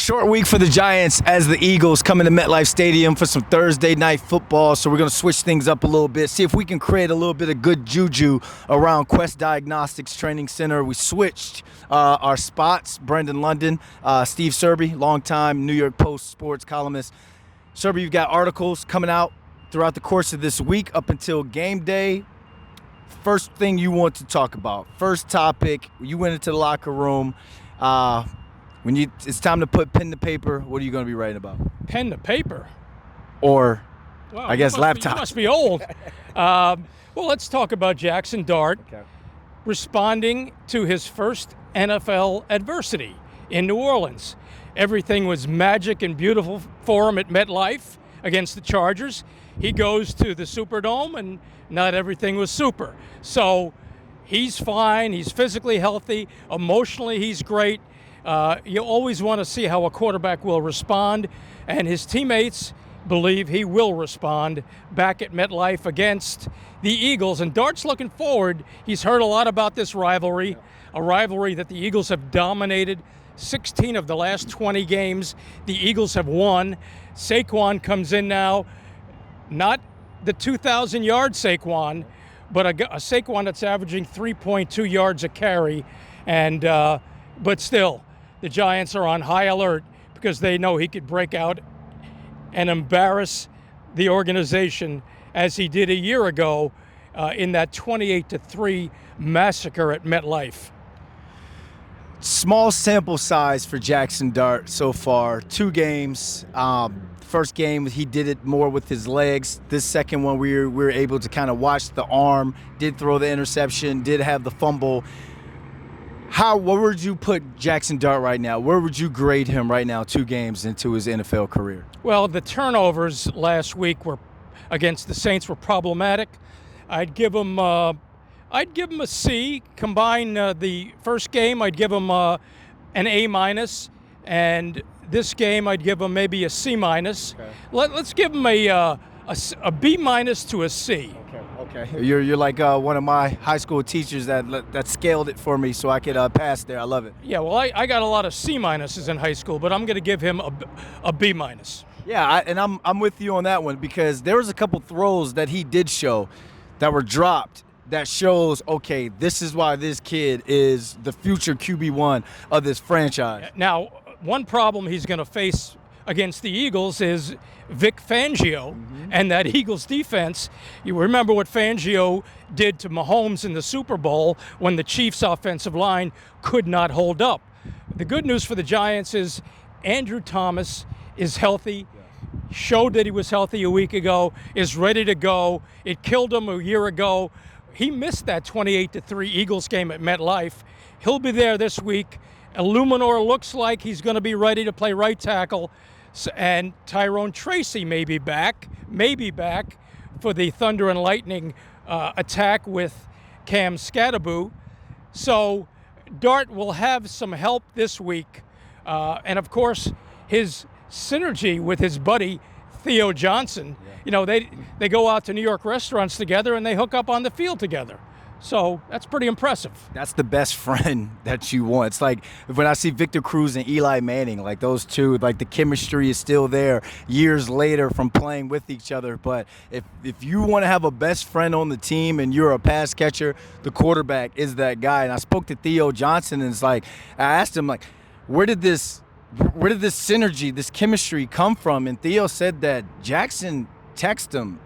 Short week for the Giants as the Eagles come into MetLife Stadium for some Thursday night football. So we're going to switch things up a little bit, see if we can create a little bit of good juju around Quest Diagnostics Training Center. We switched our spots. Brendan London, Steve Serby, longtime New York Post sports columnist. Serby, you've got articles coming out throughout the course of this week up until game day. First thing you want to talk about, first topic, you went into the locker room. When it's time to put pen to paper, what are you going to be writing about? Pen to paper? Or, well, I guess, laptop. You must be old. Well, let's talk about Jaxson Dart responding to his first NFL adversity in New Orleans. Everything was magic and beautiful for him at MetLife against the Chargers. He goes to the Superdome, and not everything was super. So he's fine. He's physically healthy. Emotionally, he's great. You always want to see how a quarterback will respond, and his teammates believe he will respond back at MetLife against the Eagles. And Dart's looking forward. He's heard a lot about this rivalry, a rivalry that the Eagles have dominated. 16 of the last 20 games the Eagles have won. Saquon comes in now, not the 2,000-yard Saquon, but a Saquon that's averaging 3.2 yards a carry. And but still, the Giants are on high alert because they know he could break out and embarrass the organization as he did a year ago in that 28-3 massacre at MetLife. Small sample size for Jaxson Dart so far. 2 games. First game, he did it more with his legs. This second one, we were able to kind of watch the arm, did throw the interception, did have the fumble. Where would you put Jaxson Dart right now? Where would you grade him right now 2 games into his NFL career? Well, the turnovers last week were against the Saints were problematic. I'd give him a C. Combine the first game, I'd give him an A-, and this game I'd give him maybe a C-. Okay. Let's give him a B- to a C. Okay. You're like one of my high school teachers that scaled it for me so I could pass there. I love it. Yeah, well, I got a lot of C- in high school, but I'm going to give him a B-. Yeah, and I'm with you on that one because there was a couple throws that he did show that were dropped that shows, okay, this is why this kid is the future QB1 of this franchise. Now, one problem he's going to face against the Eagles is Vic Fangio and that Eagles defense. You remember what Fangio did to Mahomes in the Super Bowl when the Chiefs' offensive line could not hold up. The good news for the Giants is Andrew Thomas is healthy, showed that he was healthy a week ago, is ready to go. It killed him a year ago. He missed that 28-3 Eagles game at MetLife. He'll be there this week. Illuminor looks like he's going to be ready to play right tackle. And Tyrone Tracy may be back for the Thunder and Lightning attack with Cam Scatterbo. So Dart will have some help this week. And, of course, his synergy with his buddy Theo Johnson. You know, they go out to New York restaurants together and they hook up on the field together. So that's pretty impressive. That's the best friend that you want. It's like when I see Victor Cruz and Eli Manning, like those two, like the chemistry is still there years later from playing with each other. But if you want to have a best friend on the team and you're a pass catcher, the quarterback is that guy. And I spoke to Theo Johnson and it's like, I asked him, like, where did this synergy, this chemistry come from? And Theo said that Jaxson texted him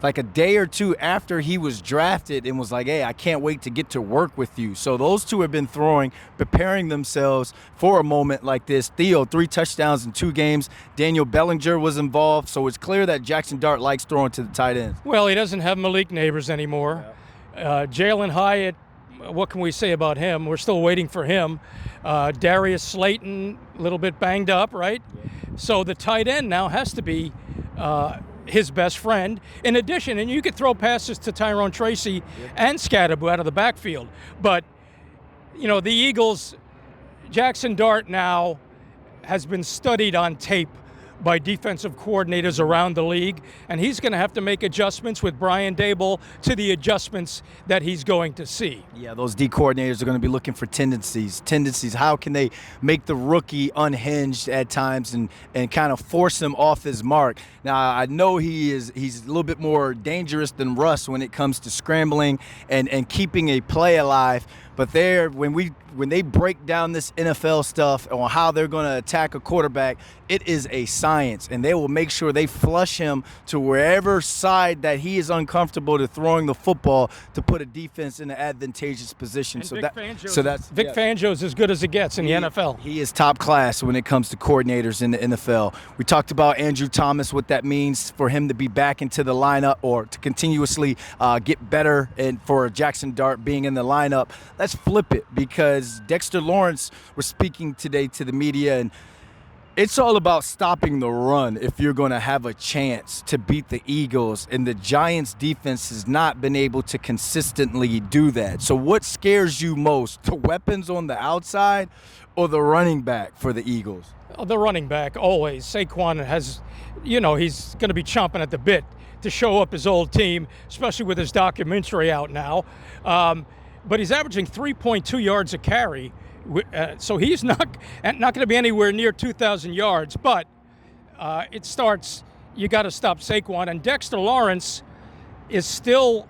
like a day or 2 after he was drafted and was like, hey, I can't wait to get to work with you. So those two have been preparing themselves for a moment like this. Theo, 3 touchdowns in 2 games. Daniel Bellinger was involved. So it's clear that Jaxson Dart likes throwing to the tight ends. Well, he doesn't have Malik Neighbors anymore. Jalen Hyatt, what can we say about him? We're still waiting for him. Darius Slayton, a little bit banged up, right? Yeah. So the tight end now has to be his best friend. In addition, and you could throw passes to Tyrone Tracy and Scatterbo out of the backfield. But, you know, the Eagles, Jaxson Dart now has been studied on tape by defensive coordinators around the league, and he's going to have to make adjustments with Brian Daboll to the adjustments that he's going to see. Yeah, those D coordinators are going to be looking for tendencies. How can they make the rookie unhinged at times and kind of force him off his mark? Now, I know he's a little bit more dangerous than Russ when it comes to scrambling and keeping a play alive. But when they break down this NFL stuff on how they're going to attack a quarterback, it is a science, and they will make sure they flush him to wherever side that he is uncomfortable to throwing the football to put a defense in an advantageous position. And Vic Fangio's as good as it gets in the NFL. He is top class when it comes to coordinators in the NFL. We talked about Andrew Thomas, what that means for him to be back into the lineup or to continuously get better, and for Jaxson Dart being in the lineup. Let's flip it, because Dexter Lawrence was speaking today to the media, and it's all about stopping the run if you're going to have a chance to beat the Eagles, and the Giants defense has not been able to consistently do that. So what scares you most, the weapons on the outside or the running back for the Eagles? The running back, always. Saquon has, he's going to be chomping at the bit to show up his old team, especially with his documentary out now. But he's averaging 3.2 yards a carry. So he's not going to be anywhere near 2,000 yards, but it starts, you got to stop Saquon. And Dexter Lawrence is still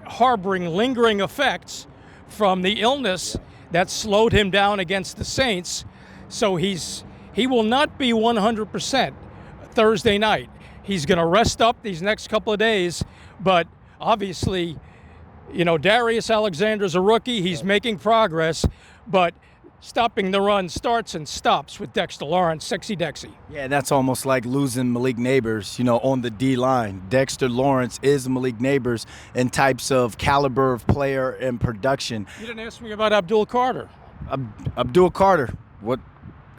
harboring lingering effects from the illness that slowed him down against the Saints. So he will not be 100% Thursday night. He's going to rest up these next couple of days, but obviously, Darius Alexander's a rookie. He's making progress, but stopping the run starts and stops with Dexter Lawrence, sexy Dexy. Yeah, that's almost like losing Malik Neighbors, on the D-line. Dexter Lawrence is Malik Neighbors in types of caliber of player and production. You didn't ask me about Abdul Carter. Abdul Carter. What?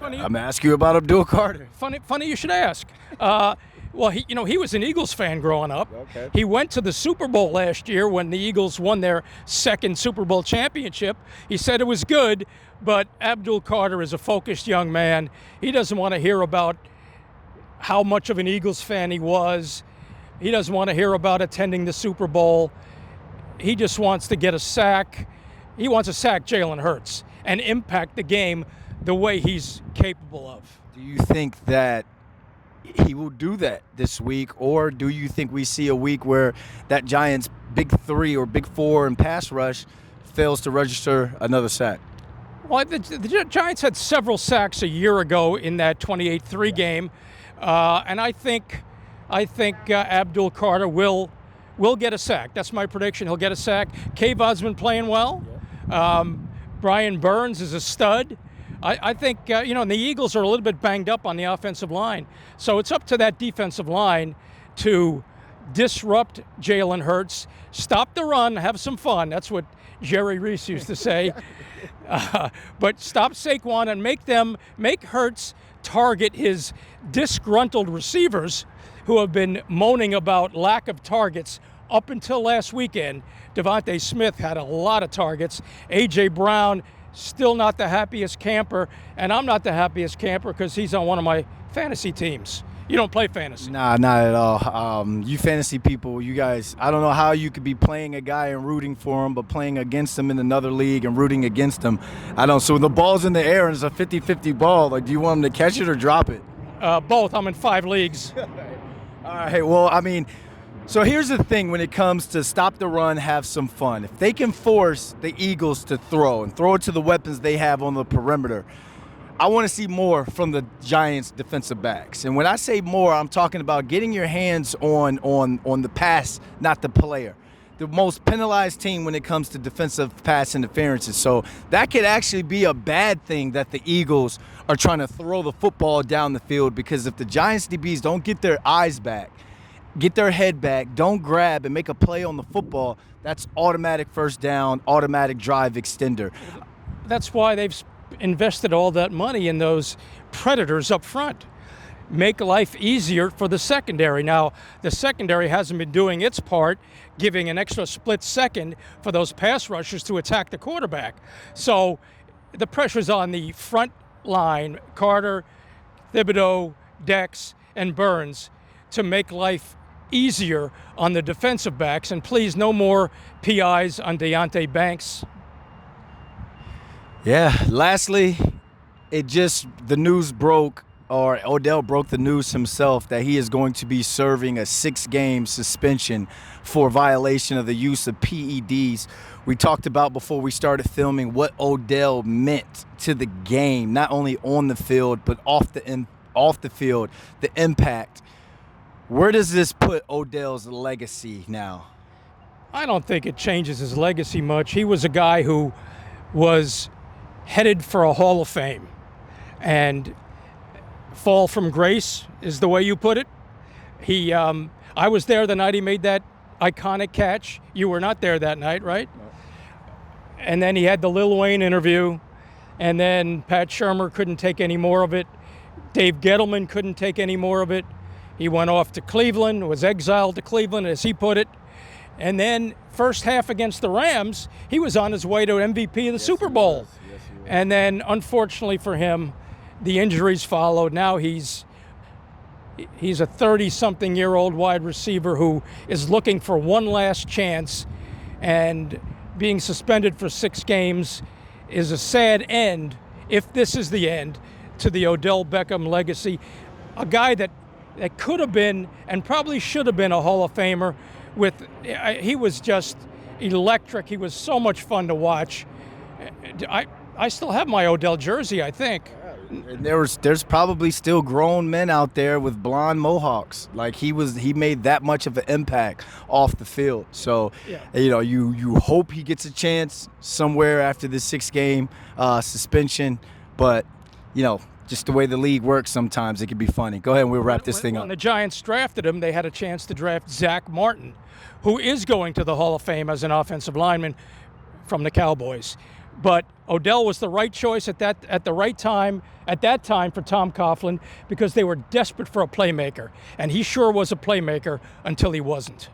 Funny. I'm asking you about Abdul Carter. Funny you should ask. Well, he was an Eagles fan growing up. Okay. He went to the Super Bowl last year when the Eagles won their second Super Bowl championship. He said it was good, but Abdul Carter is a focused young man. He doesn't want to hear about how much of an Eagles fan he was. He doesn't want to hear about attending the Super Bowl. He just wants to get a sack. He wants to sack Jalen Hurts and impact the game the way he's capable of. Do you think that he will do that this week, or do you think we see a week where that Giants' big three or big four in pass rush fails to register another sack? Well, the Giants had several sacks a year ago in that 28-3 game, and I think Abdul Carter will get a sack. That's my prediction. He'll get a sack. Kayvon's been playing well. Brian Burns is a stud. I think, and the Eagles are a little bit banged up on the offensive line. So it's up to that defensive line to disrupt Jalen Hurts, stop the run, have some fun. That's what Jerry Reese used to say. But stop Saquon and make Hurts target his disgruntled receivers who have been moaning about lack of targets up until last weekend. Devontae Smith had a lot of targets. A.J. Brown, still not the happiest camper, and I'm not the happiest camper because he's on one of my fantasy teams. You don't play fantasy. Nah, not at all. You fantasy people, you guys, I don't know how you could be playing a guy and rooting for him, but playing against him in another league and rooting against him. I don't. So when the ball's in the air and it's a 50-50 ball, like, do you want him to catch it or drop it? Both. I'm in 5 leagues. All right. Well, I mean, so here's the thing when it comes to stop the run, have some fun. If they can force the Eagles to throw and throw it to the weapons they have on the perimeter, I want to see more from the Giants defensive backs. And when I say more, I'm talking about getting your hands on the pass, not the player. The most penalized team when it comes to defensive pass interferences. So that could actually be a bad thing that the Eagles are trying to throw the football down the field, because if the Giants DBs don't get their eyes back, get their head back, don't grab and make a play on the football, that's automatic first down, automatic drive extender. That's why they've invested all that money in those predators up front. Make life easier for the secondary. Now, the secondary hasn't been doing its part, giving an extra split second for those pass rushers to attack the quarterback. So the pressure's on the front line, Carter, Thibodeau, Dex, and Burns to make life easier on the defensive backs. And please, no more PIs on Deonte Banks. Yeah, lastly, the news broke, or Odell broke the news himself, that he is going to be serving a 6-game suspension for violation of the use of PEDs. We talked about before we started filming what Odell meant to the game, not only on the field, but off the field, the impact. Where does this put Odell's legacy now? I don't think it changes his legacy much. He was a guy who was headed for a Hall of Fame. And fall from grace is the way you put it. I was there the night he made that iconic catch. You were not there that night, right? No. And then he had the Lil Wayne interview, and then Pat Shurmur couldn't take any more of it. Dave Gettleman couldn't take any more of it. He went off to Cleveland, was exiled to Cleveland, as he put it. And then first half against the Rams, he was on his way to MVP of the Super Bowl. Yes, he was. And then, unfortunately for him, the injuries followed. Now he's a 30-something-year-old wide receiver who is looking for one last chance, and being suspended for 6 games is a sad end, if this is the end, to the Odell Beckham legacy. A guy that could have been and probably should have been a Hall of Famer. He was just electric. He was so much fun to watch. I still have my Odell jersey, I think. And there's probably still grown men out there with blonde mohawks. Like he made that much of an impact off the field. So, yeah. You hope he gets a chance somewhere after this 6-game suspension. But, just the way the league works sometimes, it can be funny. Go ahead and we'll wrap this thing up. When the Giants drafted him, they had a chance to draft Zach Martin, who is going to the Hall of Fame as an offensive lineman from the Cowboys. But Odell was the right choice at the right time, at that time, for Tom Coughlin, because they were desperate for a playmaker. And he sure was a playmaker until he wasn't.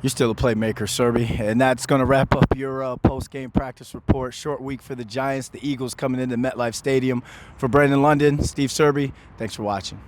You're still a playmaker, Serby. And that's going to wrap up your post-game practice report. Short week for the Giants. The Eagles coming into MetLife Stadium. For Brandon London, Steve Serby, thanks for watching.